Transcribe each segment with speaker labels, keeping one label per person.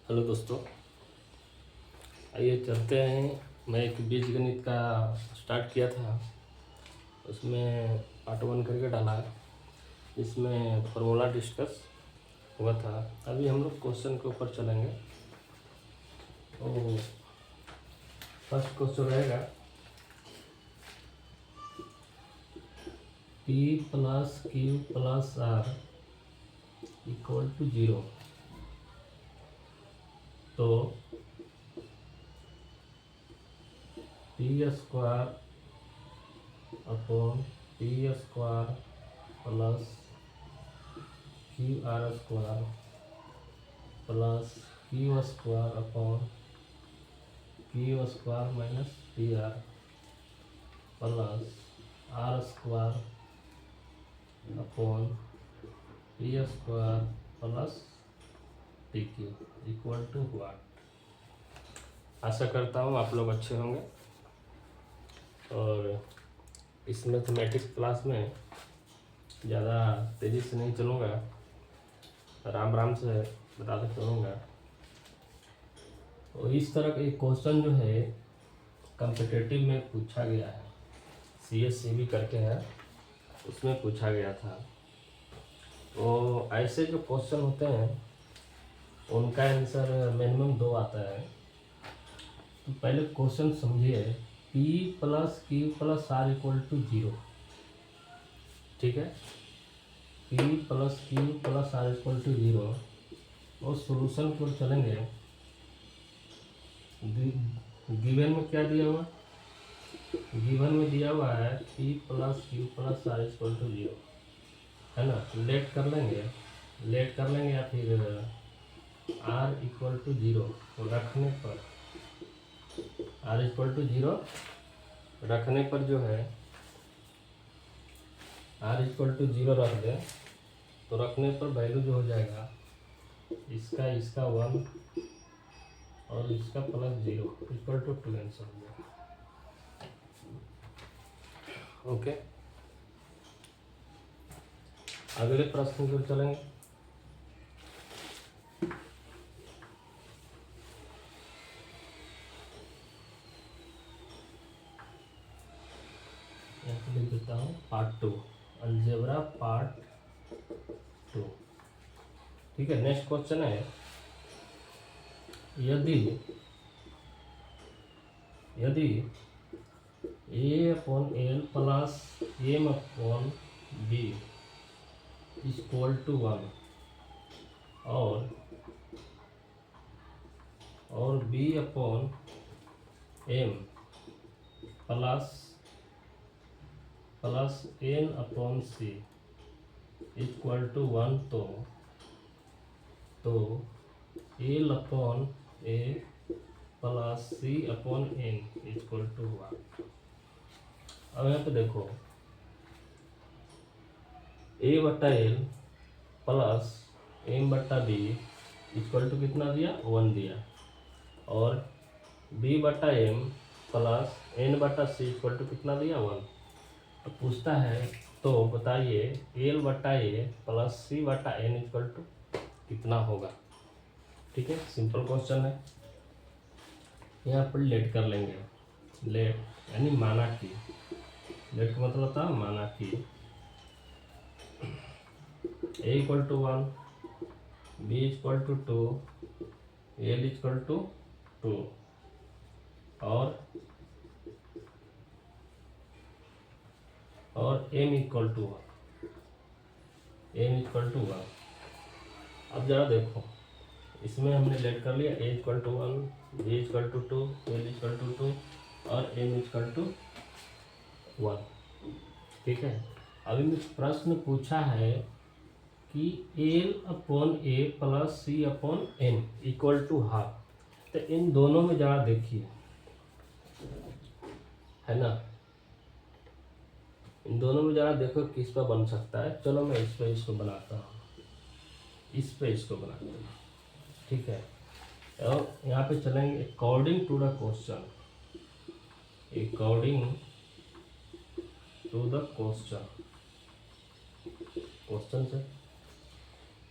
Speaker 1: Hello दोस्तों, आइए चलते हैं। मैं एक बीजगणित का स्टार्ट किया था, उसमें पार्ट 1 करके डाला है। इसमें फॉर्मूला डिस्कस हुआ था। अभी हम लोग क्वेश्चन के ऊपर चलेंगे। तो फर्स्ट क्वेश्चन रहेगा P plus Q plus R equal to 0। तो P square upon P square plus QR square plus Q square upon Q square minus PR plus R square upon P square plus PQ equal to what. आशा करता हूँ आप लोग अच्छे होंगे और इस मैथमेटिक्स क्लास में ज़्यादा तेज़ी से नहीं चलूँगा, आराम आराम से बताते चलूँगा। तो इस तरह का एक क्वेश्चन जो है कॉम्पिटिटिव में पूछा गया है, CSCB करके है, उसमें पूछा गया था। तो ऐसे जो क्वेश्चन होते हैं उनका आंसर मिनिमम 2 आता है। तो पहले क्वेश्चन समझिए, P plus Q plus R equal to 0। ठीक है, P plus Q plus R equal to 0 और सोल्यूशन को चलेंगे। गिवन में क्या दिया हुआ? गिवन में दिया हुआ है P plus Q plus R equal to 0, है ना। लेट कर लेंगे या फिर R इक्वल टू 0 रखने पर, R इक्वल टू 0 रखने पर जो है, R इक्वल टू 0 रख दें तो रखने पर वैल्यू जो हो जाएगा इसका 1 और इसका प्लस 0 इक्वल टू 2 आंसर हो गया। ओके, अगले प्रश्न पर चलेंगे। लिख देता हूँ पार्ट 2, अलजेब्रा पार्ट 2। ठीक है, नेक्स्ट क्वेश्चन है, यदि A upon L plus M upon B equal to 1 और B upon M plus N upon C equal to 1, तो L upon A plus C upon N equal to 1। अब यहाँ पे देखो, A बट्टा L प्लस M बट्टा B equal to कितना दिया? 1 दिया, और B बट्टा M प्लस N बट्टा C इक्वल टू कितना दिया? 1। तो पूछता है, तो बताइए L बट्टा A प्लस C बट्टा N इक्वल टू कितना होगा। ठीक है, सिंपल क्वेश्चन है। यहाँ पर लेट कर लेंगे, लेट यानी माना कि, लेट का मतलब था माना कि A equal to 1, B equal to 2, L equal to 2 और M इक्वल टू 1। अब जरा देखो, इसमें हमने लेट कर लिया A equal to 1, B equal to 2, L equal to 2 और M इक्वल टू 1। ठीक है, अभी में प्रश्न पूछा है कि L upon A plus C upon N equal to half. तो इन दोनों में जरा देखिए, है ना, इन दोनों में जरा देखो किस पर बन सकता है। चलो मैं इस पे इसको बनाता हूँ, इस पे इसको बनाता हूँ। ठीक है, और यहाँ पे चलेंगे according to the question, according to the question से।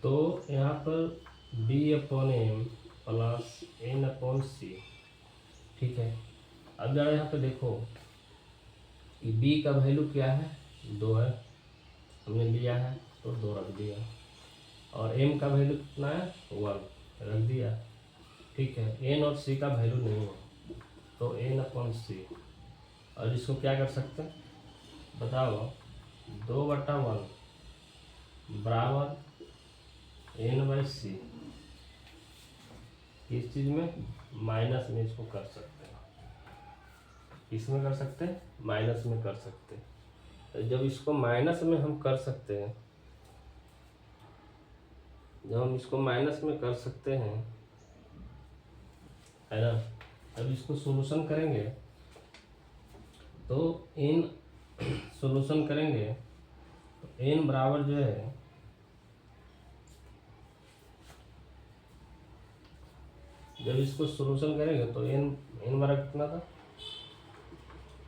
Speaker 1: तो यहाँ पर B upon M plus N upon C. ठीक है, अब जरा यहाँ पे देखो कि बी का वैल्यू क्या है, 2 है, हमने लिया है तो 2 रख दिया, और एम का वैल्यू कितना है, 1 रख दिया। ठीक है, एन और सी का वैल्यू नहीं है तो एन अपॉन सी, और इसको क्या कर सकते हैं बताओ, 2/1 बराबर एन बाई सी। किस चीज़ में, माइनस में इसको कर सकते हैं, इसमें कर सकते हैं, माइनस में कर सकते हैं। तो जब इसको माइनस में हम कर सकते हैं, जब हम इसको माइनस में कर सकते हैं, है ना, अब इसको सॉल्यूशन करेंगे तो एन सॉल्यूशन करेंगे तो एन बराबर जो है जब इसको सॉल्यूशन करेंगे तो एन बराबर कितना था,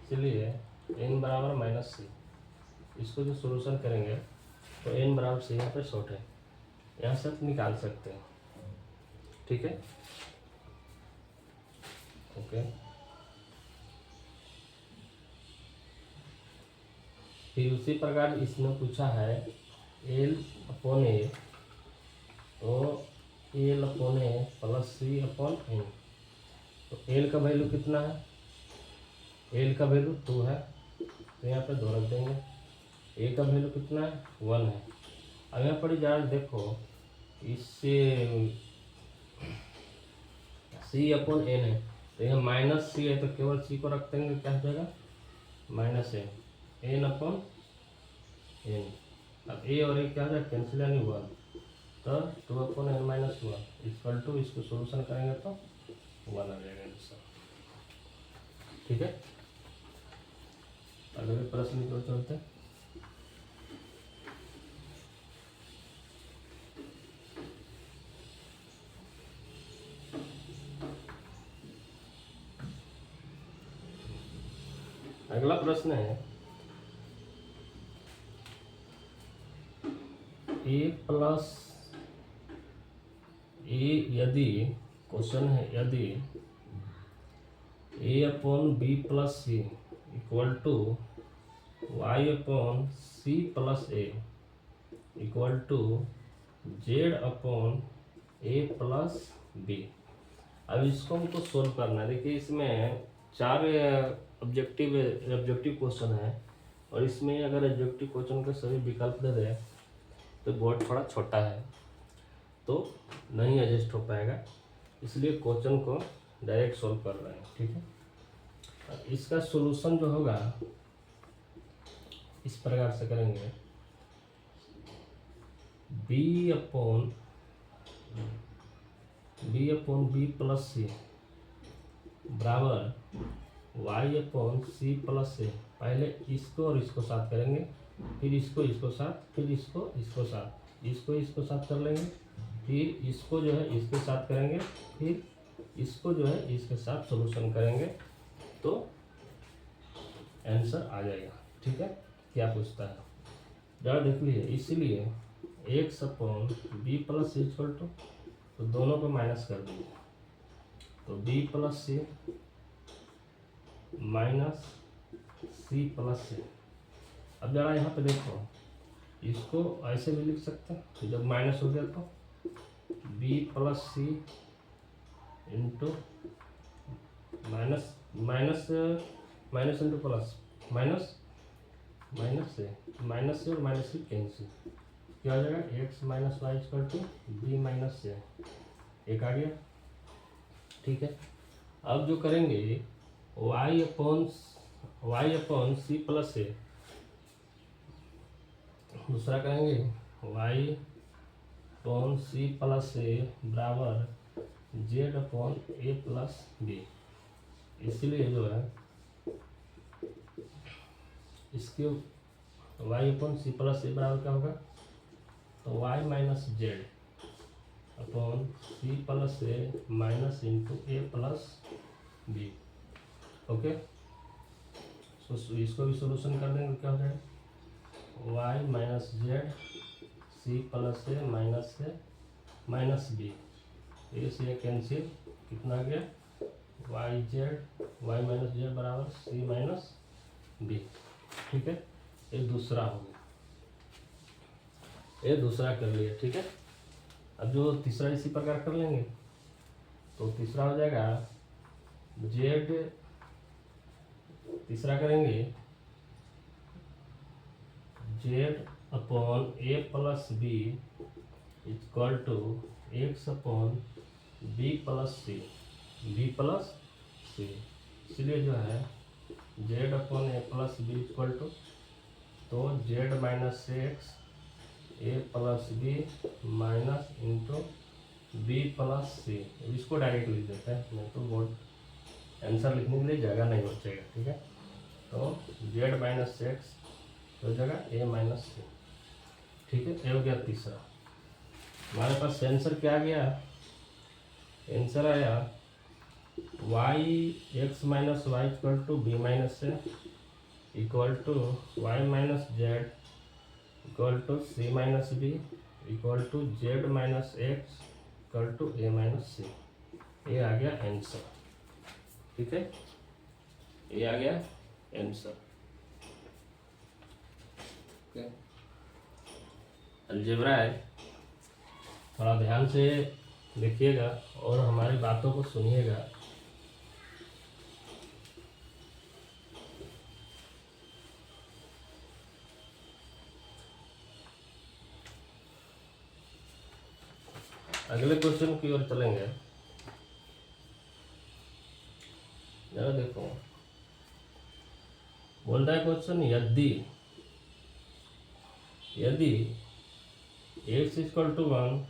Speaker 1: इसलिए एन बराबर माइनस सी। इसको जो सॉल्यूशन करेंगे तो एन बराबर सी, यहाँ पे शॉर्ट है, यहाँ से आप निकाल सकते हैं। ठीक है, ओके। फिर उसी प्रकार इसमें पूछा है एल अपॉन ए, तो L upon A plus C upon N. तो एल का वैल्यू कितना है, एल का वैल्यू 2 है तो यहाँ पे 2 रख देंगे। ए का वैल्यू कितना है, 1 है। अब यहाँ पर ज़रा देखो, इससे सी अपॉन एन है तो यहाँ माइनस सी है तो केवल सी को रख देंगे, क्या हो जाएगा, minus N, N upon N. अब ए और ए क्या हो जाएगा, कैंसिल, यानी 1, तो 2 upon N minus 1 equal to, इसको सोल्यूशन करेंगे तो 1 आ जाएगा आंसर। ठीक है, अगले प्रश्न की ओर चलते हैं। अगला प्रश्न है ए प्लस ए, यदि क्वेश्चन है यदि A upon B plus C equal to Y upon C plus A equal to Z upon A plus B. अब इसको हमको सोल्व करना है। देखिए इसमें 4 ऑब्जेक्टिव क्वेश्चन है, और इसमें अगर ऑब्जेक्टिव क्वेश्चन के सभी विकल्प दे दें तो बोर्ड थोड़ा छोटा है तो नहीं एडजस्ट हो पाएगा, इसलिए क्वेश्चन को डायरेक्ट सोल्व कर रहे हैं। ठीक है, इसका सॉल्यूशन जो होगा इस प्रकार से करेंगे, बी अपॉन बी प्लस सी बराबर वाई अपॉन सी प्लस ए। पहले इसको और इसको साथ करेंगे, फिर इसको साथ, फिर इसको साथ, इसको साथ कर लेंगे, फिर इसको जो है इसके साथ करेंगे, फिर इसको जो है इसके साथ सॉल्यूशन करेंगे तो आंसर आ जाएगा। ठीक है, क्या पूछता है जरा देख लीजिए। इसीलिए X upon B plus C equal to, तो दोनों को माइनस कर दीजिए, तो B plus C minus C plus C. अब जरा यहाँ पे देखो, इसको ऐसे भी लिख सकते हैं, तो जब माइनस हो गया तो B plus C into minus into plus, minus से और माइनस से कैंसिल, क्या हो जाएगा, X minus Y equal to B minus से, एक आ गया। ठीक है, अब जो करेंगे y upon C plus A, दूसरा करेंगे y upon C plus A बराबर Z upon A plus B. इसलिए जो है इसके y upon C plus A बराबर क्या होगा, तो y minus Z upon C plus A minus into A plus B. Okay, इसको भी सोल्यूशन कर देंगे, क्या हो जाएगा, Y minus Z C plus A minus B A से कैंसिल, कितना आ गया Y Z, Y minus Z बराबर सी माइनस बी। ठीक है, ये दूसरा हो गया, ये दूसरा कर लिया। ठीक है, अब जो तीसरा इसी प्रकार कर लेंगे, तो तीसरा हो जाएगा जेड, तीसरा करेंगे Z upon A plus B equal to X upon B plus C, B plus C. इसलिए जो है Z upon A plus B equal to, तो Z minus X A plus B minus into B plus C. इसको direct लिख देते हैं, नहीं तो बहुत आंसर लिखने के लिए जगह नहीं बचेगा। ठीक है, तो जेड माइनस एक्स हो जाएगा ए माइनस सी। ठीक है, ये हो गया तीसरा। हमारे पास आंसर क्या आ गया, आंसर आया Y X minus Y equal to B minus A equal to Y minus Z equal to C minus B equal to Z minus X equal to A minus C. ये आ गया answer. ठीक है, ये आ गया answer. Algebra है, थोड़ा ध्यान से देखिएगा और हमारी बातों को सुनिएगा। अगले क्वेश्चन की ओर चलेंगे। जरा देखो, बोल रहा है क्वेश्चन, यदि X equal to 1,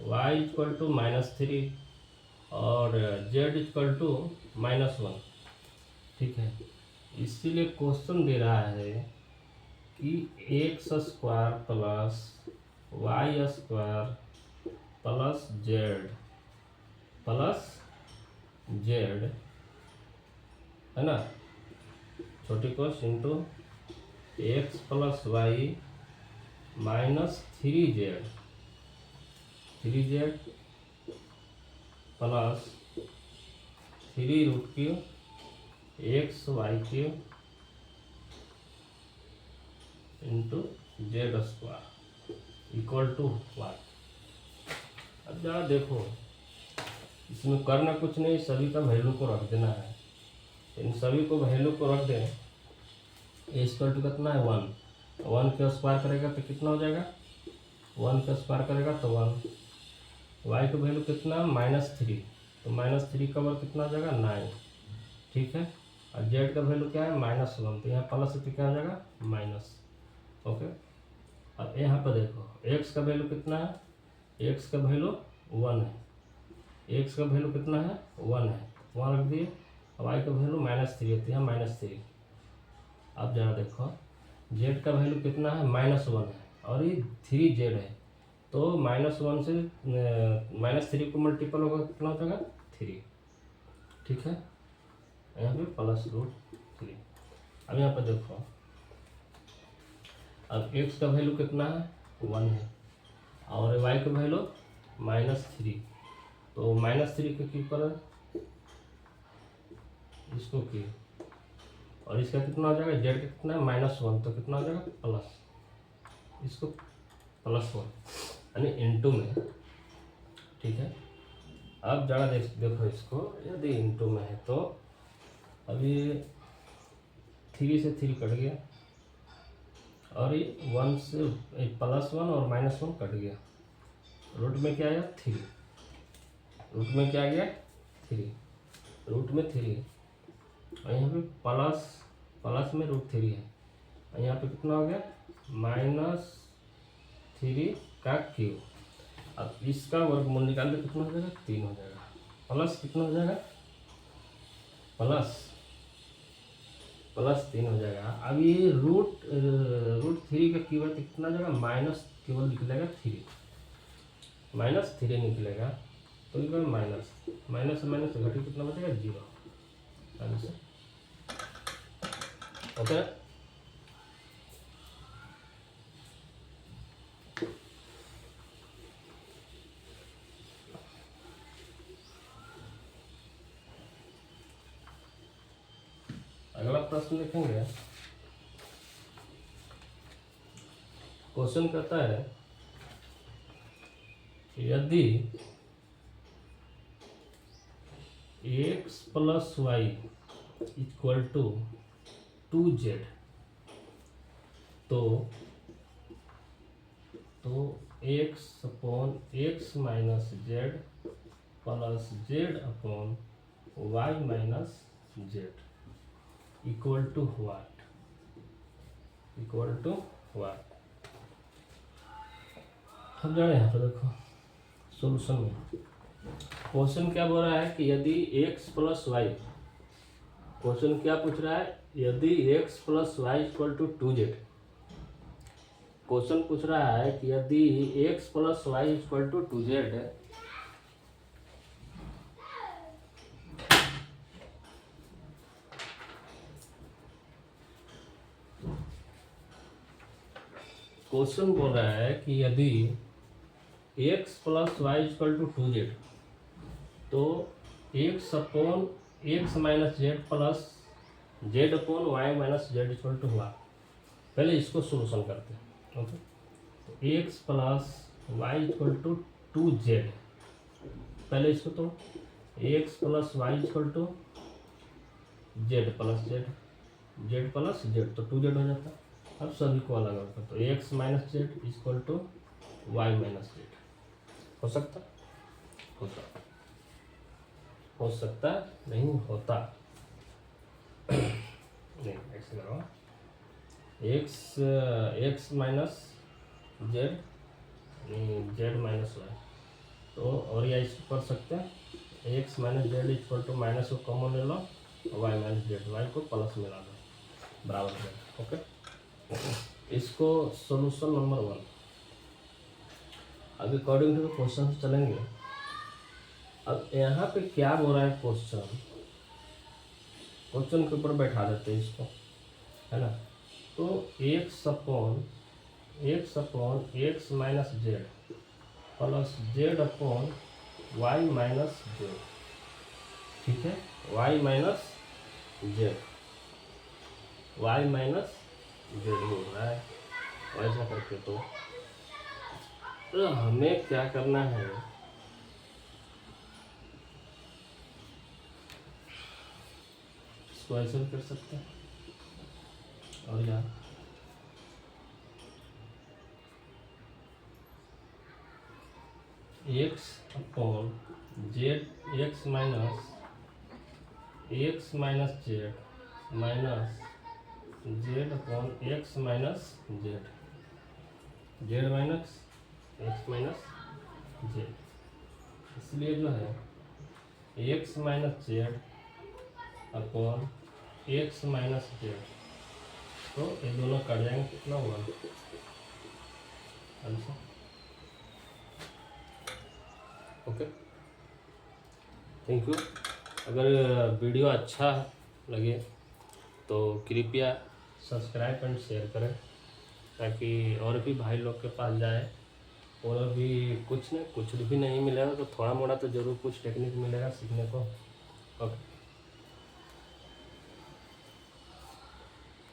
Speaker 1: Y equal to -3 और जेड इक्वल टू -1। ठीक है, इसीलिए क्वेश्चन दे रहा है कि X square plus Y square plus Z है ना, छोटी cos into X plus Y minus 3z plus 3√3 X Y cube into Z square equal to 1। अब जरा देखो, इसमें करना कुछ नहीं, सभी का वैल्यू को रख देना है। इन सभी को वैल्यू को रख दें। ए इक्वल टू कितना है 1, 1 का स्क्वायर करेगा तो कितना हो जाएगा, 1 का स्क्वायर करेगा तो 1। वाई का वैल्यू कितना -3, तो -3 का वर्ग कितना हो जाएगा 9। ठीक है, और जेड का वैल्यू क्या है -1, तो यहाँ प्लस तो क्या हो जाएगा माइनस। ओके, अब यहाँ पर देखो एक्स का वैल्यू कितना है, एक्स का वैल्यू 1 है, एक्स का वैल्यू कितना है 1 है, 1 रख दिए। वाई का वैल्यू -3 है, तो यहाँ -3। अब जरा देखो जेड का वैल्यू कितना है -1 है और ये 3z है, तो -1 से -3 को मल्टीपल होगा कितना हो जाएगा 3। ठीक है, यहाँ पे +√3। अब यहाँ पर देखो, अब x का वैल्यू कितना है 1 है और y का वैल्यू -3, तो -3 के क्यूब पर इसको क्यूब, और इसका कितना हो जाएगा, जेड का कितना है -1, तो कितना हो जाएगा प्लस, इसको +1 यानी इंटू में। ठीक है, अब जरा देखो इसको, यदि इंटू में है तो अभी 3 से 3 कट गया और ये 1 से +1 और -1 कट गया, रूट में क्या आया 3, रूट में क्या आ गया 3, रूट में 3 और यहाँ पे प्लस में √3 है और यहाँ पे कितना हो गया -3 का क्यूब। अब इसका वर्गमूल निकाल दे, कितना हो जाएगा 3 हो जाएगा, प्लस कितना हो जाएगा प्लस 3 हो जाएगा। अब ये √3 का क्यूब है तो कितना हो जाएगा माइनस, केवल निकलेगा 3, -3 निकलेगा, तो ये माइनस से माइनस घटी कितना बचेगा 0 आंसर। ओके, प्रश्न लिखेंगे। क्वेश्चन कहता है यदि x plus Y equal to 2z तो x upon x minus Z plus Z upon Y minus Z equal to what, equal to what. अब जाने यहाँ पे देखो सॉल्यूशन में क्वेश्चन क्या बोल रहा है कि यदि x प्लस वाई, क्वेश्चन क्या पूछ रहा है, यदि x plus Y equal to 2z, question पूछ रहा है कि यदि x plus Y equal to 2z question बोल रहा है कि यदि x plus Y equal to 2z तो x upon X minus Z plus Z upon Y minus Z equal to हुआ। पहले इसको सोल्यूशन करते हैं। ओके, तो X plus Y equal to 2z, पहले इसको तो X plus Y equal to Z plus Z, Z plus Z तो 2z हो जाता है। अब सभी को अलग अलग कर तो X minus Z equal to Y minus Z हो सकता, होता, हो सकता नहीं होता नहीं, ऐसे करो X minus Z Z minus Y तो, और या इसको कर सकते हैं X minus Z equal to minus को कॉमन ले लो, वाई माइनस जेड, वाई को प्लस मिला दो बराबर है। ओके, इसको सॉल्यूशन नंबर 1। अब अकॉर्डिंग टू क्वेश्चन चलेंगे। अब यहाँ पे क्या बोल रहा है क्वेश्चन, क्वेश्चन के ऊपर बैठा देते हैं इसको, है ना। तो X upon X minus Z plus Z upon Y minus Z, ठीक है, Y minus Z, Y minus Z बोल रहा है। ऐसा करके तो हमें क्या करना है, इसको ऐसे भी कर सकते हैं और या x upon Z x minus Z minus Z upon X minus Z, Z minus x minus Z, इसलिए जो है x minus Z upon X minus Z, तो ये दोनों कट जाएंगे, कितना हुआ आंसर। Okay, thank you. अगर वीडियो अच्छा लगे तो कृपया सब्सक्राइब एंड शेयर करें ताकि और भी भाई लोग के पास जाए, और भी कुछ नहीं, कुछ भी नहीं मिलेगा तो थोड़ा मोड़ा तो ज़रूर कुछ टेक्निक मिलेगा सीखने को। ओके।